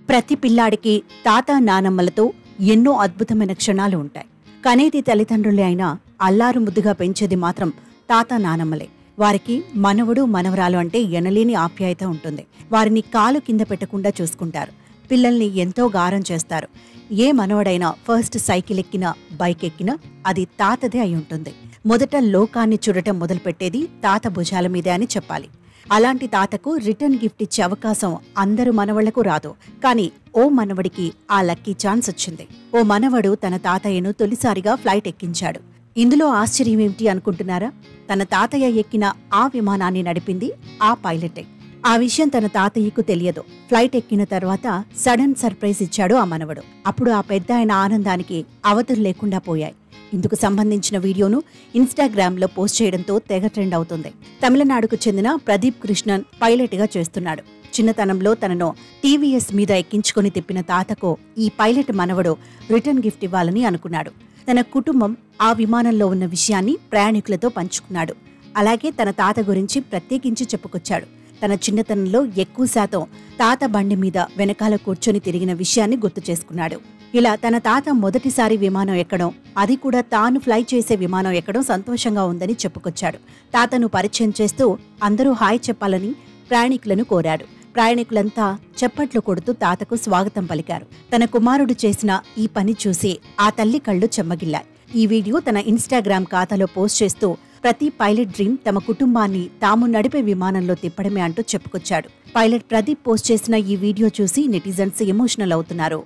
ప్రతి పిల్లాడికి తాత నానమ్మలతో ఎన్నో అద్భుతమైన క్షణాలు ఉంటాయి. కనేది తల్లిదండ్రులే అయినా అల్లారు ముద్దుగా పెంచేది మాత్రం తాత నానమ్మలే. వారికి మనవడు మనవరాలు అంటే ఎనలేని ఆప్యాయత ఉంటుంది. వారిని కాలు కింద పెట్టకుండా చూసుకుంటారు. పిల్లల్ని ఎంతో గారం చేస్తారు. ఏ మనవడైనా ఫస్ట్ సైకిల్ ఎక్కినా బైక్ ఎక్కినా అది తాతదే అయి ఉంటుంది. మొదట లోకాన్ని చూడటం మొదలుపెట్టేది తాత భుజాల మీదే అని చెప్పాలి. అలాంటి తాతకు రిటర్న్ గిఫ్ట్ ఇచ్చే అవకాశం అందరు మనవళ్లకు రాదు. కానీ ఓ మనవడికి ఆ లక్కీ ఛాన్స్ వచ్చింది. ఓ మనవడు తన తాతయ్యను తొలిసారిగా ఫ్లైట్ ఎక్కించాడు. ఇందులో ఆశ్చర్యమేమిటి అనుకుంటున్నారా? తన తాతయ్య ఎక్కిన ఆ విమానాన్ని నడిపింది ఆ పైలటే. ఆ విషయం తన తాతయ్యకు తెలియదు. ఫ్లైట్ ఎక్కిన తర్వాత సడన్ సర్ప్రైజ్ ఇచ్చాడు ఆ మనవడు. అప్పుడు ఆ పెద్ద ఆయన ఆనందానికి అవధులు లేకుండా పోయాయి. ఇందుకు సంబంధించిన వీడియోను ఇన్స్టాగ్రామ్లో పోస్ట్ చేయడంతో తెగ ట్రెండ్ అవుతుంది. తమిళనాడుకు చెందిన ప్రదీప్ కృష్ణన్ పైలట్ గా చేస్తున్నాడు. చిన్నతనంలో తనను టీవీఎస్ మీద ఎక్కించుకుని తిప్పిన తాతకు ఈ పైలట్ మనవడు రిటర్న్ గిఫ్ట్ ఇవ్వాలని అనుకున్నాడు. తన కుటుంబం ఆ విమానంలో ఉన్న విషయాన్ని ప్రయాణికులతో పంచుకున్నాడు. అలాగే తన తాత గురించి ప్రత్యేకించి చెప్పుకొచ్చాడు. తన చిన్నతనంలో ఎక్కువ శాతం తాత బండి మీద వెనకాల కూర్చొని తిరిగిన విషయాన్ని గుర్తు చేసుకున్నాడు. ఇలా తన తాత మొదటిసారి విమానం ఎక్కడం, అది కూడా తాను ఫ్లై చేసే విమానం ఎక్కడం సంతోషంగా ఉందని చెప్పుకొచ్చాడు. తాతను పరిచయం చేస్తూ అందరూ హాయ్ చెప్పాలని ప్రయాణికులను కోరాడు. ప్రయాణికులంతా చప్పట్లు కొడుతూ తాతకు స్వాగతం పలికారు. తన కుమారుడు చేసిన ఈ పని చూసి ఆ తల్లి కళ్ళు చెమ్మగిల్లాయి. ఈ వీడియో తన ఇన్స్టాగ్రామ్ ఖాతాలో పోస్ట్ చేస్తూ ప్రతి పైలట్ డ్రీమ్ తమ కుటుంబాన్ని తాము నడిపే విమానంలో తిప్పడమే అంటూ చెప్పుకొచ్చాడు. పైలట్ ప్రదీప్ పోస్ట్ చేసిన ఈ వీడియో చూసి నెటిజన్స్ ఎమోషనల్ అవుతున్నారు.